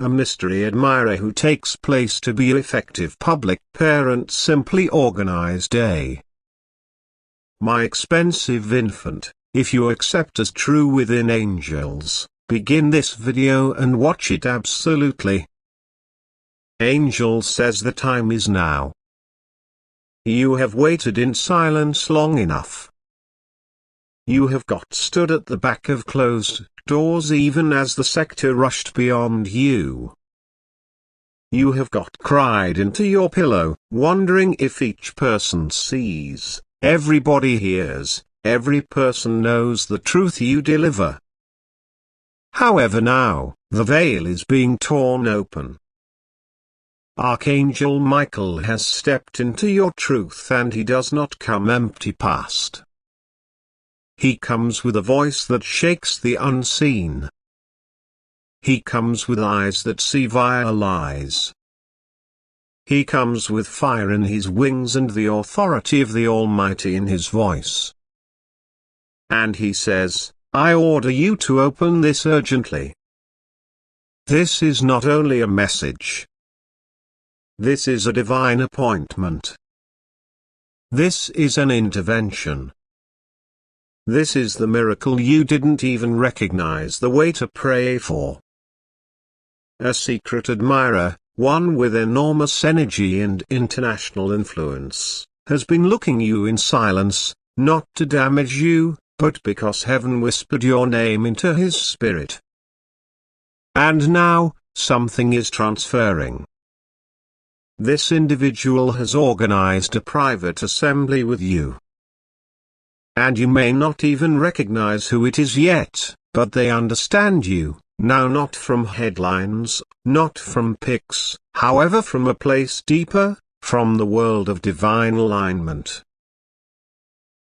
a mystery admirer who takes place to be effective public parent simply organized a. My expensive infant, if you accept as true within angels, begin this video and watch it absolutely. Angel says the time is now. You have waited in silence long enough. You have got stood at the back of closed doors even as the sector rushed beyond you. You have got cried into your pillow, wondering if each person sees, everybody hears, every person knows the truth you deliver. However now, the veil is being torn open. Archangel Michael has stepped into your truth, and he does not come empty past. He comes with a voice that shakes the unseen. He comes with eyes that see via lies. He comes with fire in his wings and the authority of the Almighty in his voice. And he says, I order you to open this urgently. This is not only a message. This is a divine appointment. This is an intervention. This is the miracle you didn't even recognize the way to pray for. A secret admirer, one with enormous energy and international influence, has been looking you in silence, not to damage you, but because heaven whispered your name into his spirit. And now, something is transferring. This individual has organized a private assembly with you. And you may not even recognize who it is yet, but they understand you, now not from headlines, not from pics, however from a place deeper, from the world of divine alignment.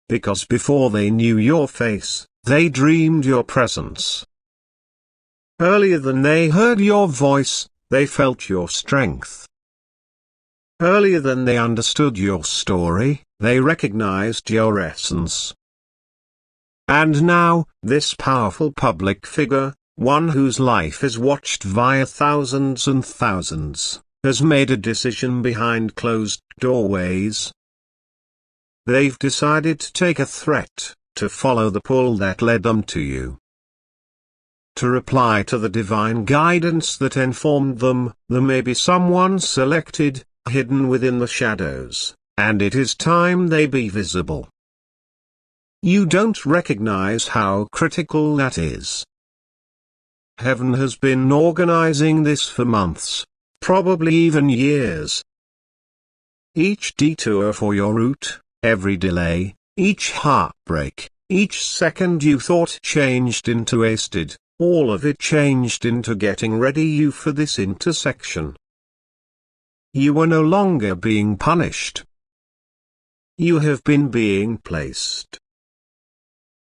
Because before they knew your face, they dreamed your presence. Earlier than they heard your voice, they felt your strength. Earlier than they understood your story, they recognized your essence. And now, this powerful public figure, one whose life is watched via thousands and thousands, has made a decision behind closed doorways. They've decided to take a threat, to follow the pull that led them to you. To reply to the divine guidance that informed them, there may be someone selected, hidden within the shadows, and it is time they be visible. You don't recognize how critical that is. Heaven has been organizing this for months, probably even years. Each detour for your route, every delay, each heartbreak, each second you thought changed into wasted, all of it changed into getting ready you for this intersection. You were no longer being punished. You have been being placed.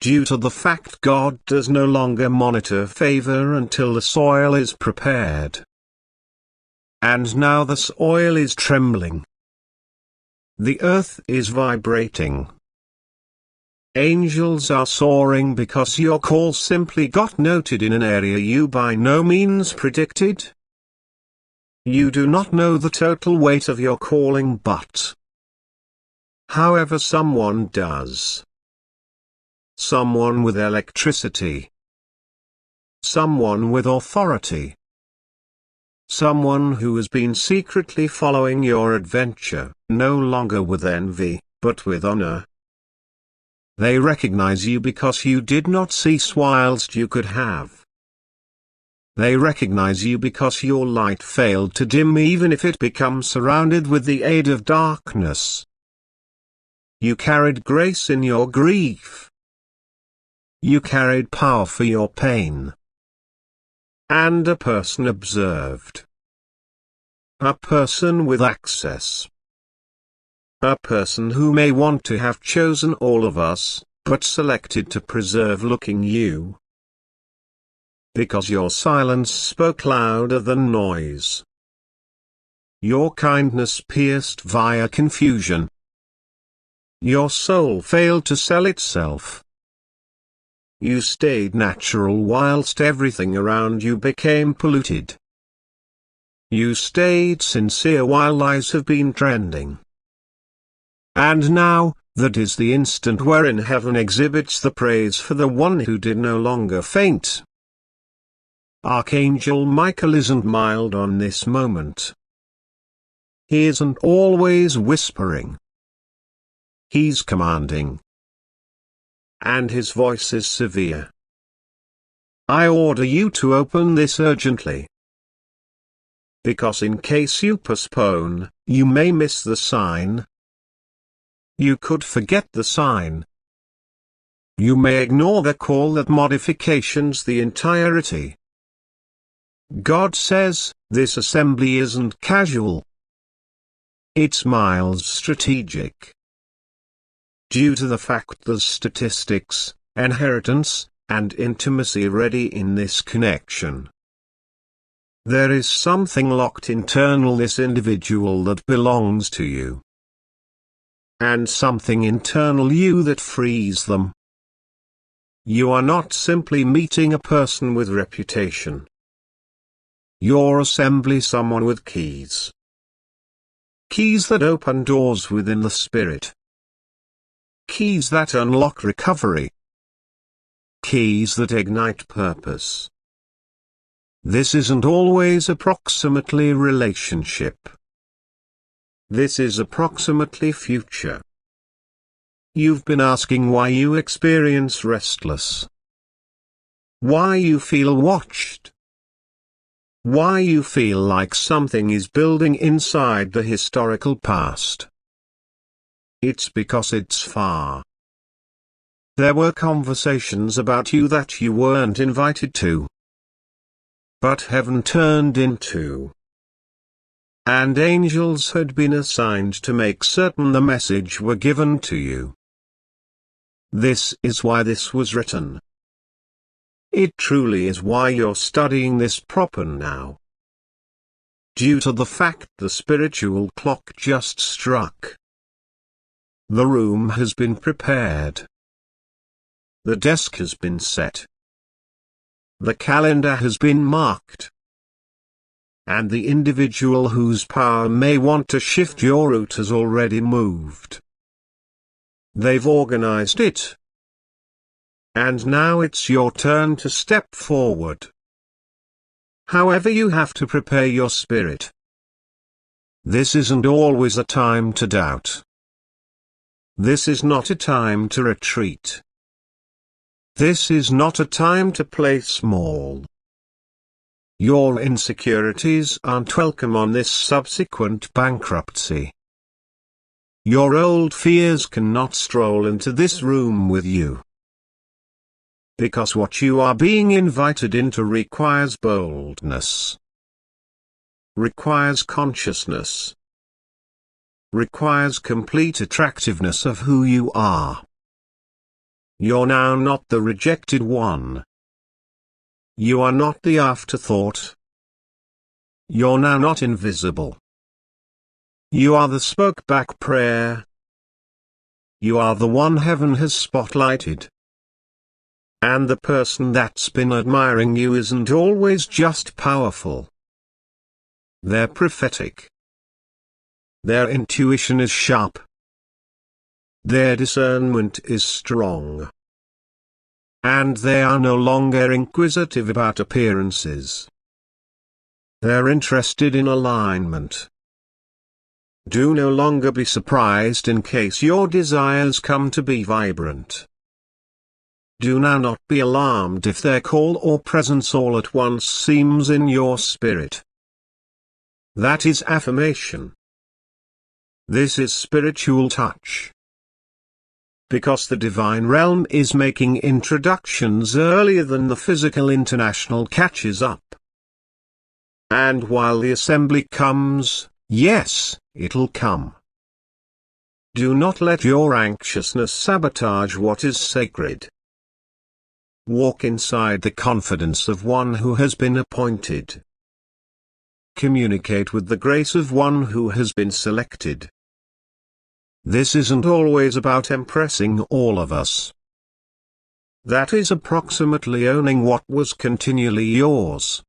Due to the fact God does no longer monitor favor until the soil is prepared. And now the soil is trembling. The earth is vibrating. Angels are soaring because your call simply got noted in an area you by no means predicted. You do not know the total weight of your calling, but however someone does. Someone with electricity. Someone with authority. Someone who has been secretly following your adventure, no longer with envy, but with honor. They recognize you because you did not cease whilst you could have. They recognize you because your light failed to dim even if it becomes surrounded with the aid of darkness. You carried grace in your grief. You carried power for your pain. And a person observed. A person with access. A person who may want to have chosen all of us, but selected to preserve looking you. Because your silence spoke louder than noise. Your kindness pierced via confusion. Your soul failed to sell itself. You stayed natural whilst everything around you became polluted. You stayed sincere while lies have been trending. And now, that is the instant wherein heaven exhibits the praise for the one who did no longer faint. Archangel Michael isn't mild on this moment. He isn't always whispering. He's commanding. And his voice is severe. I order you to open this urgently. Because in case you postpone, you may miss the sign. You could forget the sign. You may ignore the call that modifications the entirety. God says, this assembly isn't casual. It's miles strategic. Due to the fact there's statistics, inheritance, and intimacy ready in this connection. There is something locked internal this individual that belongs to you. And something internal you that frees them. You are not simply meeting a person with reputation. You're assembly someone with keys. Keys that open doors within the spirit. Keys that unlock recovery. Keys that ignite purpose. This isn't always approximately relationship. This is approximately future. You've been asking why you experience restless. Why you feel watched. Why you feel like something is building inside the historical past. It's because it's far. There were conversations about you that you weren't invited to. But heaven turned into. And angels had been assigned to make certain the message were given to you. This is why this was written. It truly is why you're studying this proper now. Due to the fact the spiritual clock just struck. The room has been prepared. The desk has been set. The calendar has been marked. And the individual whose power may want to shift your route has already moved. They've organized it. And now it's your turn to step forward. However, you have to prepare your spirit. This isn't always a time to doubt. This is not a time to retreat. This is not a time to play small. Your insecurities aren't welcome on this subsequent bankruptcy. Your old fears cannot stroll into this room with you. Because what you are being invited into requires boldness. Requires consciousness. Requires complete attractiveness of who you are. You're now not the rejected one. You are not the afterthought. You're now not invisible. You are the spoke-back prayer. You are the one heaven has spotlighted. And the person that's been admiring you isn't always just powerful. They're prophetic. Their intuition is sharp. Their discernment is strong. And they are no longer inquisitive about appearances. They're interested in alignment. Do no longer be surprised in case your desires come to be vibrant. Do now not be alarmed if their call or presence all at once seems in your spirit. That is affirmation. This is spiritual touch. Because the divine realm is making introductions earlier than the physical international catches up. And while the assembly comes, yes, it'll come. Do not let your anxiousness sabotage what is sacred. Walk inside the confidence of one who has been appointed. Communicate with the grace of one who has been selected. This isn't always about impressing all of us. That is approximately owning what was continually yours.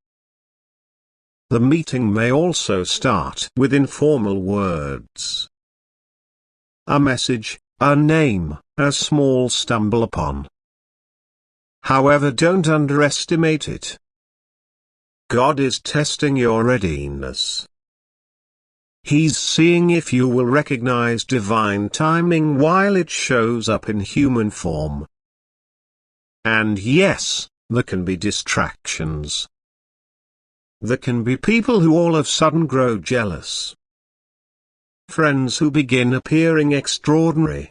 The meeting may also start with informal words. A message, a name, a small stumble upon. However, don't underestimate it. God is testing your readiness. He's seeing if you will recognize divine timing while it shows up in human form. And yes, there can be distractions. There can be people who all of a sudden grow jealous. Friends who begin appearing extraordinary.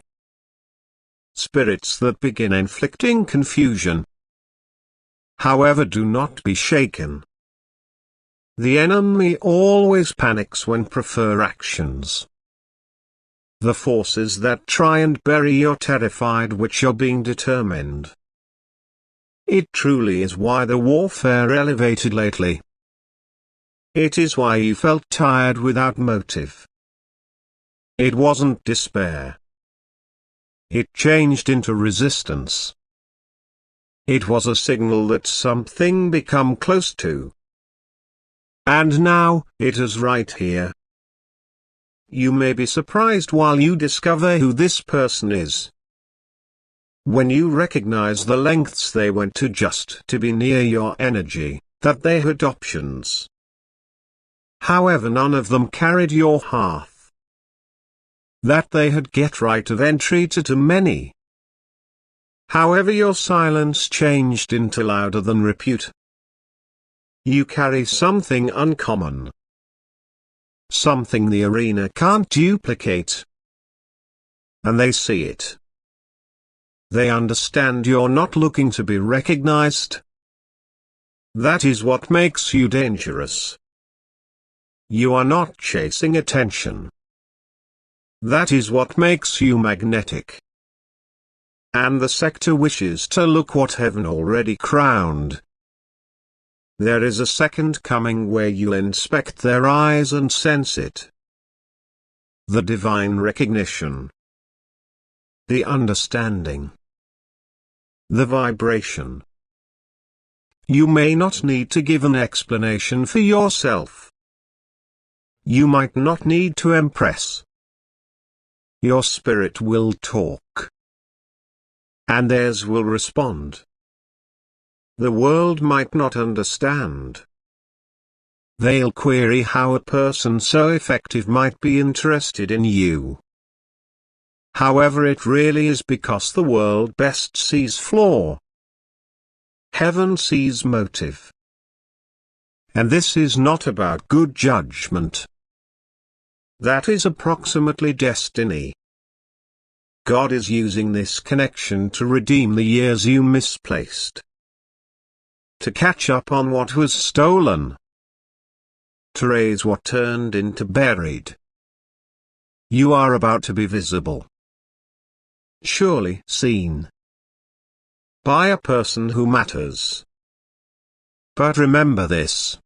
Spirits that begin inflicting confusion. However, do not be shaken. The enemy always panics when prefer actions. The forces that try and bury your terrified which are being determined. It truly is why the warfare elevated lately. It is why you felt tired without motive. It wasn't despair. It changed into resistance. It was a signal that something become close to. And now, it is right here. You may be surprised while you discover who this person is. When you recognize the lengths they went to just to be near your energy, that they had options. However, none of them carried your heart. That they had get right of entry to too many. However, your silence changed into louder than repute. You carry something uncommon. Something the arena can't duplicate. And they see it. They understand you're not looking to be recognized. That is what makes you dangerous. You are not chasing attention. That is what makes you magnetic. And the sector wishes to look what heaven already crowned. There is a second coming where you'll inspect their eyes and sense it. The divine recognition. The understanding. The vibration. You may not need to give an explanation for yourself. You might not need to impress. Your spirit will talk. And theirs will respond. The world might not understand. They'll query how a person so effective might be interested in you. However, it really is because the world best sees flaw. Heaven sees motive. And this is not about good judgment. That is approximately destiny. God is using this connection to redeem the years you misplaced. To catch up on what was stolen. To raise what turned into buried. You are about to be visible. Surely seen. By a person who matters. But remember this.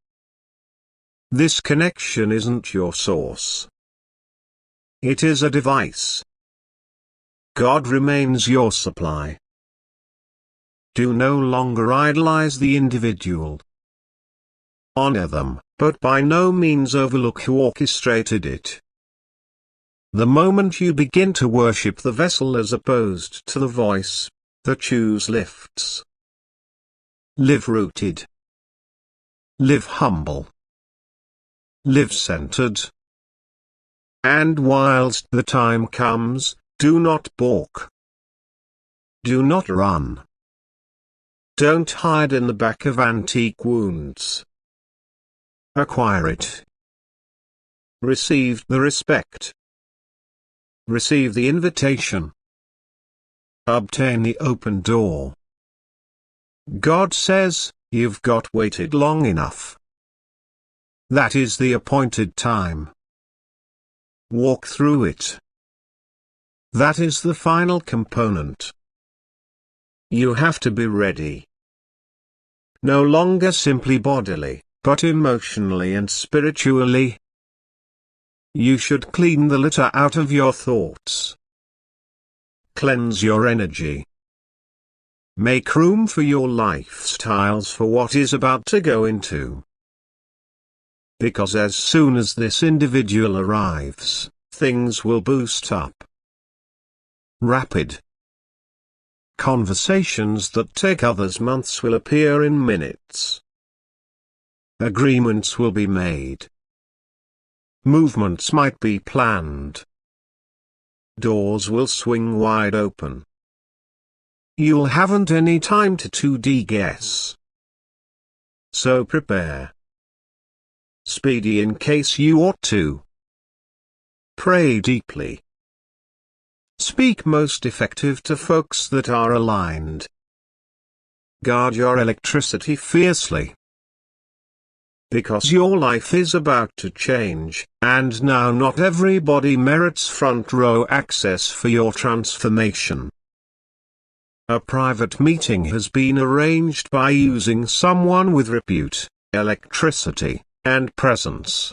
This connection isn't your source. It is a device. God remains your supply. Do no longer idolize the individual. Honor them, but by no means overlook who orchestrated it. The moment you begin to worship the vessel as opposed to the voice, the choose lifts. Live rooted. Live humble. Live centered. And whilst the time comes, do not balk. Do not run. Don't hide in the back of antique wounds. Acquire it. Receive the respect. Receive the invitation. Obtain the open door. God says, you've got waited long enough. That is the appointed time. Walk through it. That is the final component. You have to be ready. No longer simply bodily, but emotionally and spiritually. You should clean the litter out of your thoughts. Cleanse your energy. Make room for your lifestyles for what is about to go into. Because as soon as this individual arrives, things will boost up. Rapid conversations that take others months will appear in minutes. Agreements will be made. Movements might be planned. Doors will swing wide open. You'll haven't any time to 2D guess. So prepare. Speedy in case you ought to. Pray deeply. Speak most effective to folks that are aligned. Guard your electricity fiercely. Because your life is about to change, and now not everybody merits front row access for your transformation. A private meeting has been arranged by using someone with repute, electricity, and presence.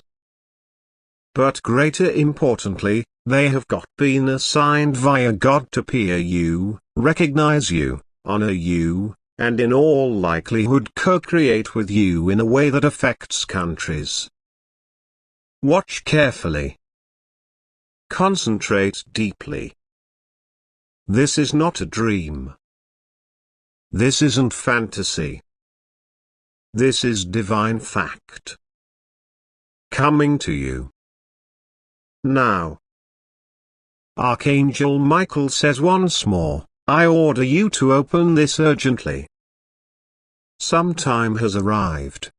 But greater importantly, they have been assigned via God to peer you, recognize you, honor you, and in all likelihood co-create with you in a way that affects countries. Watch carefully. Concentrate deeply. This is not a dream. This isn't fantasy. This is divine fact. Coming to you. Now. Archangel Michael says once more, I order you to open this urgently. Some time has arrived.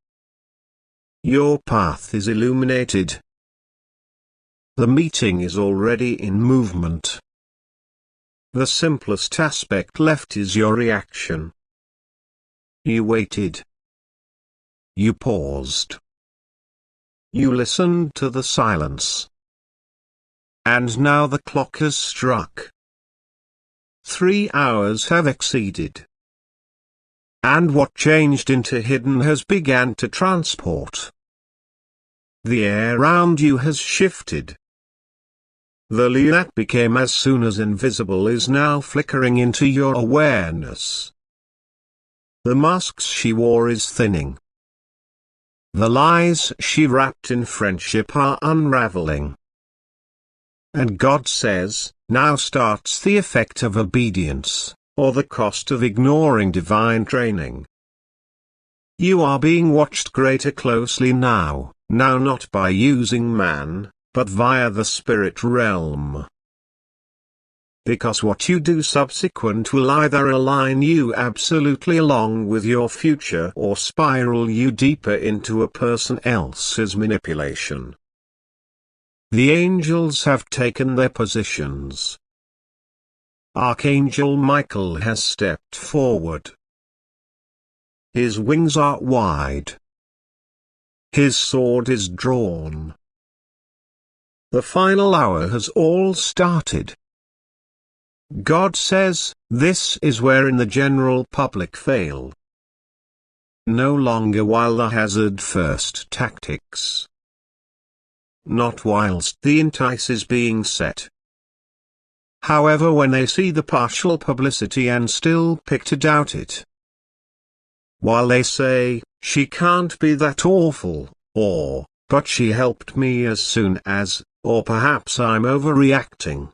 Your path is illuminated. The meeting is already in movement. The simplest aspect left is your reaction. You waited. You paused. You listened to the silence. And now the clock has struck. 3 hours have exceeded. And what changed into hidden has began to transport. The air around you has shifted. The light that became as soon as invisible is now flickering into your awareness. The masks she wore is thinning. The lies she wrapped in friendship are unraveling. And God says, now starts the effect of obedience, or the cost of ignoring divine training. You are being watched greater closely now not by using man, but via the spirit realm. Because what you do subsequent will either align you absolutely along with your future or spiral you deeper into a person else's manipulation. The angels have taken their positions. Archangel Michael has stepped forward. His wings are wide. His sword is drawn. The final hour has all started. God says, this is wherein the general public fail. No longer while the hazard first tactics. Not whilst the entice is being set. However, when they see the partial publicity and still pick to doubt it. While they say, she can't be that awful, or, but she helped me as soon as, or perhaps I'm overreacting.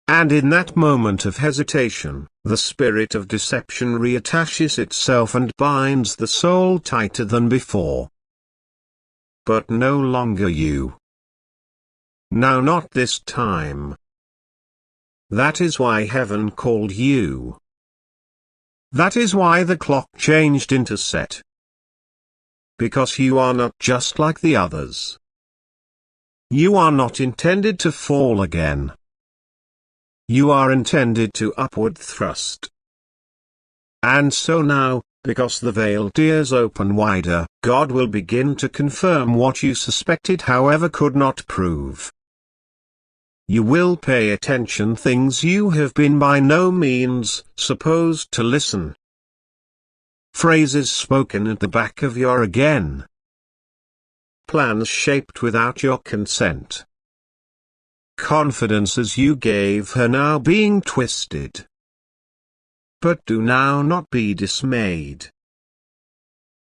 And in that moment of hesitation, the spirit of deception reattaches itself and binds the soul tighter than before. But no longer you. Now not this time. That is why heaven called you. That is why the clock changed into set. Because you are not just like the others. You are not intended to fall again. You are intended to upward thrust. And so now, because the veiled ears open wider, God will begin to confirm what you suspected however could not prove. You will pay attention things you have been by no means supposed to listen. Phrases spoken at the back of your again. Plans shaped without your consent. Confidences you gave her now being twisted. But do now not be dismayed.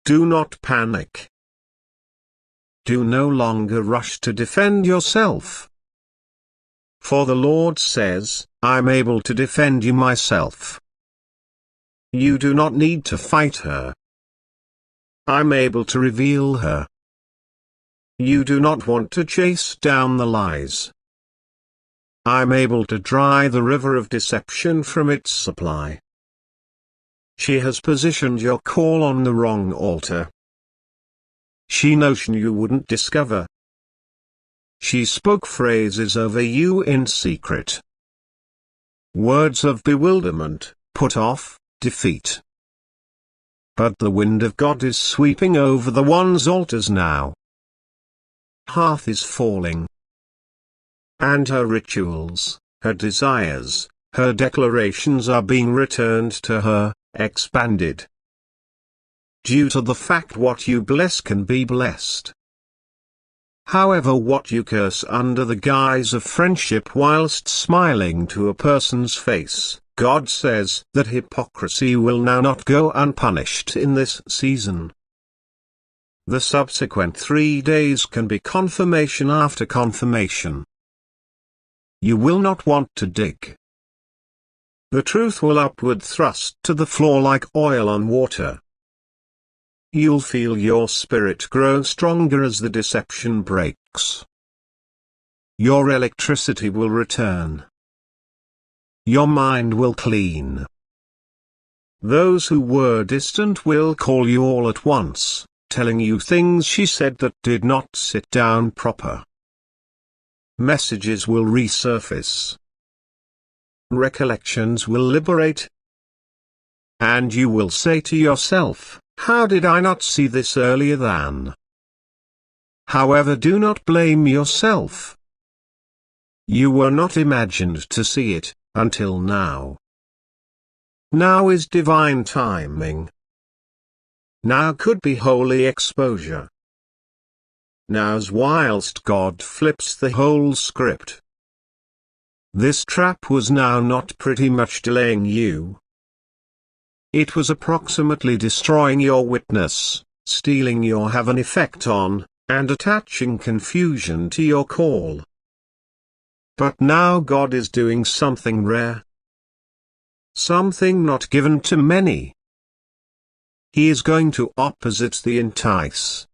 Do not panic. do no longer rush to defend yourself. For the Lord says, I'm able to defend you myself. You do not need to fight her. I'm able to reveal her. You do not want to chase down the lies. I'm able to dry the river of deception from its supply. She has positioned your call on the wrong altar. She knows you wouldn't discover. She spoke phrases over you in secret. Words of bewilderment, put off, defeat. But the wind of God is sweeping over the one's altars now. Hearth is falling. And her rituals, her desires, her declarations are being returned to her, expanded. Due to the fact what you bless can be blessed. However, what you curse under the guise of friendship whilst smiling to a person's face, God says that hypocrisy will now not go unpunished in this season. The subsequent 3 days can be confirmation after confirmation. You will not want to dig. The truth will upward thrust to the floor like oil on water. You'll feel your spirit grow stronger as the deception breaks. Your electricity will return. Your mind will clean. Those who were distant will call you all at once, telling you things she said that did not sit down proper. Messages will resurface. Recollections will liberate. And you will say to yourself, how did I not see this earlier than? However, do not blame yourself. You were not imagined to see it, until now. Now is divine timing. Now could be holy exposure. Now's whilst God flips the whole script. This trap was now not pretty much delaying you. It was approximately destroying your witness, stealing your heaven effect on, and attaching confusion to your call. But now God is doing something rare. Something not given to many. He is going to opposite the entice.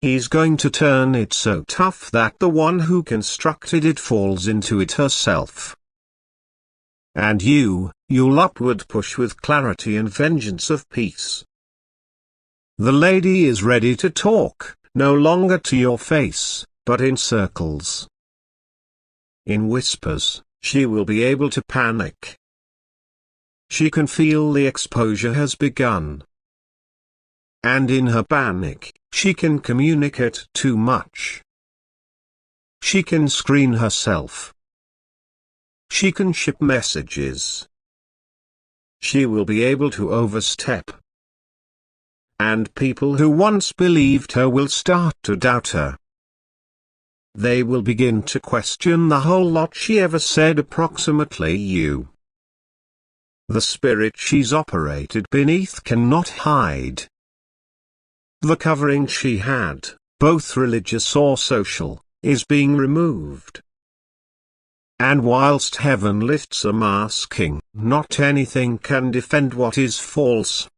He's going to turn it so tough that the one who constructed it falls into it herself. And you'll upward push with clarity and vengeance of peace. The lady is ready to talk, no longer to your face, but in circles. In whispers, she will be able to panic. She can feel the exposure has begun. And in her panic, she can communicate too much. She can screen herself. She can ship messages. She will be able to overstep. And people who once believed her will start to doubt her. They will begin to question the whole lot she ever said, approximately you. The spirit she's operated beneath cannot hide. The covering she had, both religious or social, is being removed. And whilst heaven lifts a masking, not anything can defend what is false.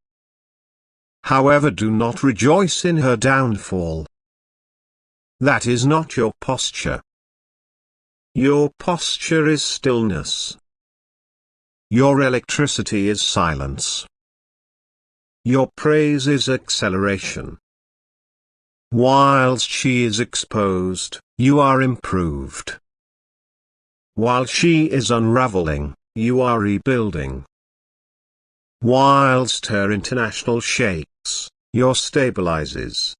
However, do not rejoice in her downfall. That is not your posture. Your posture is stillness. Your electricity is silence. Your praise is acceleration. Whilst she is exposed, you are improved. While she is unraveling, you are rebuilding. Whilst her international shakes, your stabilizes.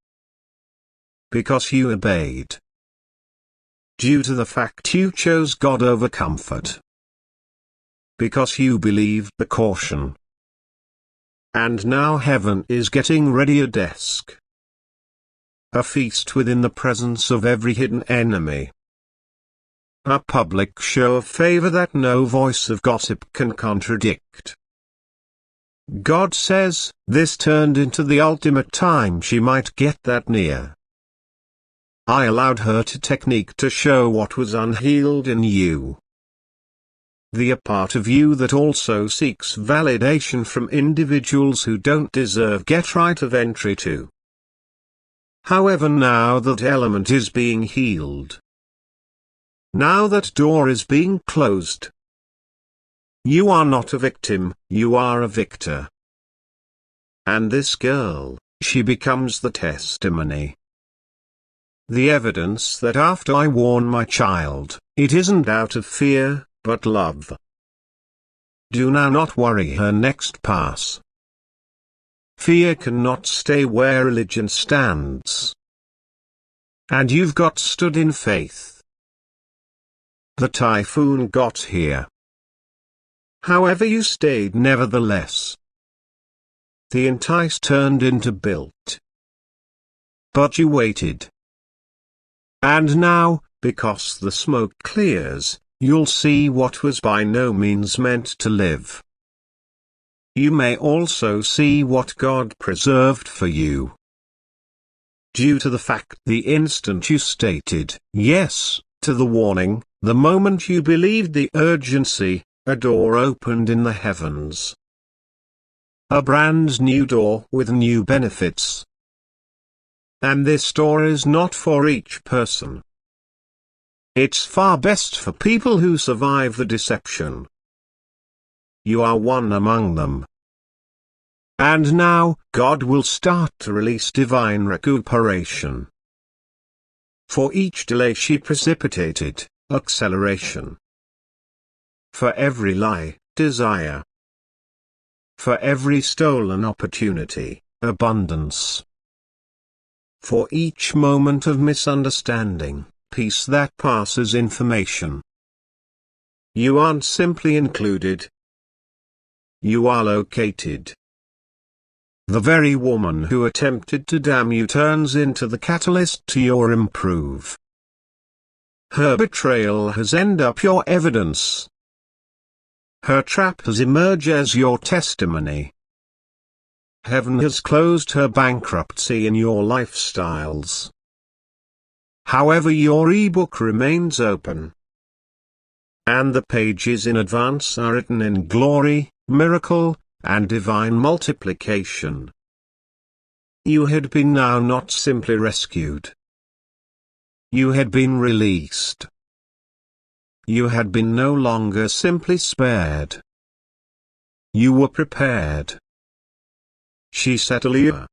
Because you obeyed. Due to the fact you chose God over comfort. Because you believed the caution. And now heaven is getting ready a desk. A feast within the presence of every hidden enemy. A public show of favor that no voice of gossip can contradict. God says, this turned into the ultimate time she might get that near. I allowed her to technique to show what was unhealed in you. The part of you that also seeks validation from individuals who don't deserve get right of entry to. However, now that element is being healed, now that door is being closed, you are not a victim, you are a victor. And this girl, she becomes the testimony. The evidence that after I warn my child, it isn't out of fear, but love. Do now not worry her next pass. Fear cannot stay where religion stands. And you've got stood in faith. The typhoon got here. However, you stayed nevertheless. The entice turned into built. But you waited. And now, because the smoke clears, you'll see what was by no means meant to live. You may also see what God preserved for you. Due to the fact the instant you stated yes to the warning, the moment you believed the urgency, a door opened in the heavens. A brand new door with new benefits. And this door is not for each person. It's far best for people who survive the deception. You are one among them. And now, God will start to release divine recuperation. For each delay she precipitated, acceleration. For every lie, desire. For every stolen opportunity, abundance. For each moment of misunderstanding, peace that passes information. You aren't simply included. You are located. The very woman who attempted to damn you turns into the catalyst to your improve. Her betrayal has ended up your evidence. Her trap has emerged as your testimony. Heaven has closed her bankruptcy in your lifestyles. However, your ebook remains open. And the pages in advance are written in glory, miracle, and divine multiplication. You had been now not simply rescued. You had been released. You had been no longer simply spared. You were prepared. She set a lure.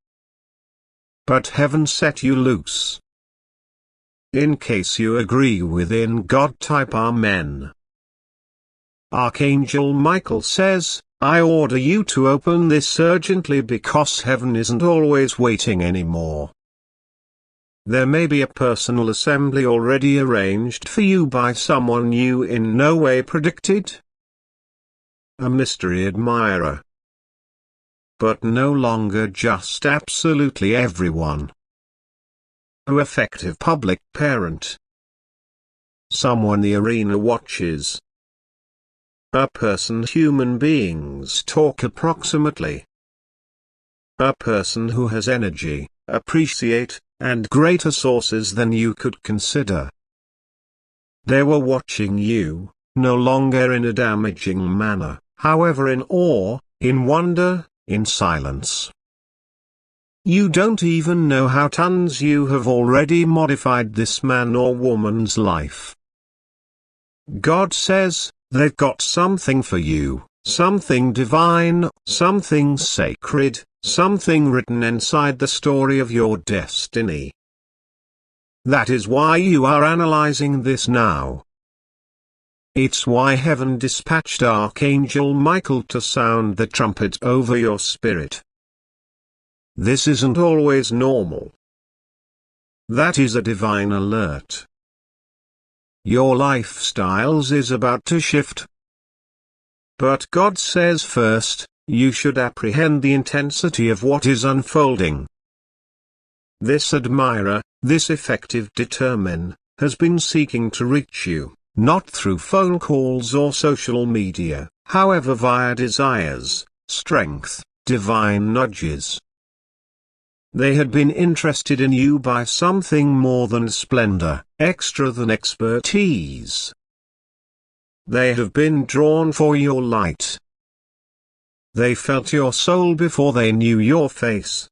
But heaven set you loose. In case you agree within God type Amen. Archangel Michael says, I order you to open this urgently because heaven isn't always waiting anymore. There may be a personal assembly already arranged for you by someone you in no way predicted. A mystery admirer. But no longer just absolutely everyone. An effective public parent. Someone the arena watches. A person human beings talk approximately. A person who has energy, appreciate, and greater sources than you could consider. They were watching you, no longer in a damaging manner, however in awe, in wonder, in silence. You don't even know how tons you have already modified this man or woman's life. God says, they've got something for you, something divine, something sacred, something written inside the story of your destiny. That is why you are analyzing this now. It's why heaven dispatched Archangel Michael to sound the trumpet over your spirit. This isn't always normal. That is a divine alert. Your lifestyles is about to shift. But God says first, you should apprehend the intensity of what is unfolding. This admirer, this effective determine, has been seeking to reach you, not through phone calls or social media, however via desires, strength, divine nudges. They had been interested in you by something more than splendor, extra than expertise. They have been drawn for your light. They felt your soul before they knew your face.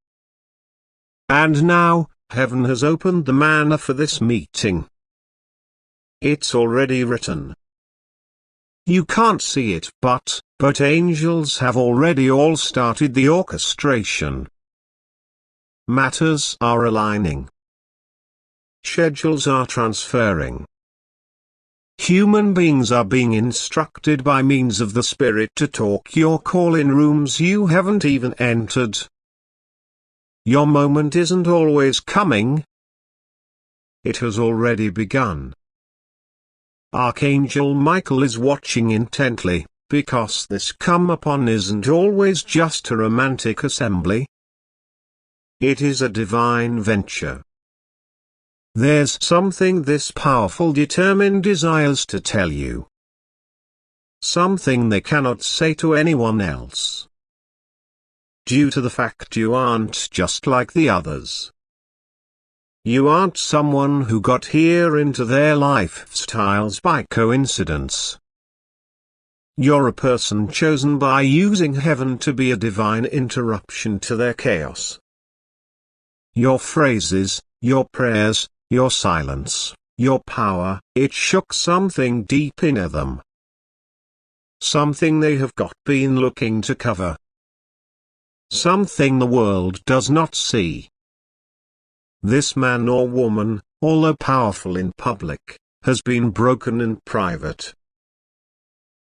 And now, heaven has opened the manner for this meeting. It's already written. You can't see it, but angels have already all started the orchestration. Matters are aligning. Schedules are transferring. Human beings are being instructed by means of the Spirit to talk your call in rooms you haven't even entered. Your moment isn't always coming. It has already begun. Archangel Michael is watching intently, because this come upon isn't always just a romantic assembly. It is a divine venture. There's something this powerful determined desires to tell you. Something they cannot say to anyone else. Due to the fact you aren't just like the others. You aren't someone who got here into their lifestyles by coincidence. You're a person chosen by using heaven to be a divine interruption to their chaos. Your phrases, your prayers, your silence, your power, it shook something deep in them. Something they have been looking to cover. Something the world does not see. This man or woman, although powerful in public, has been broken in private.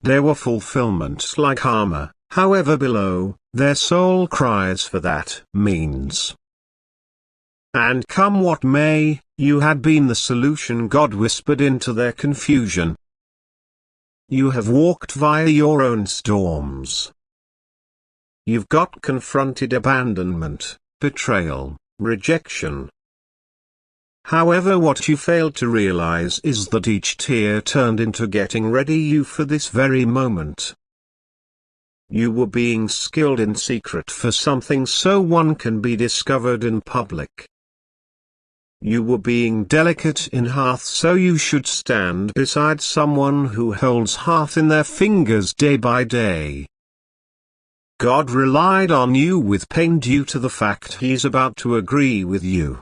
There were fulfillments like armor, however below, their soul cries for that means. And come what may, you had been the solution God whispered into their confusion. You have walked via your own storms. You've got confronted abandonment, betrayal, rejection. However, what you failed to realize is that each tear turned into getting ready you for this very moment. You were being skilled in secret for something so one can be discovered in public. You were being delicate in heart so you should stand beside someone who holds heart in their fingers day by day. God relied on you with pain due to the fact He's about to agree with you.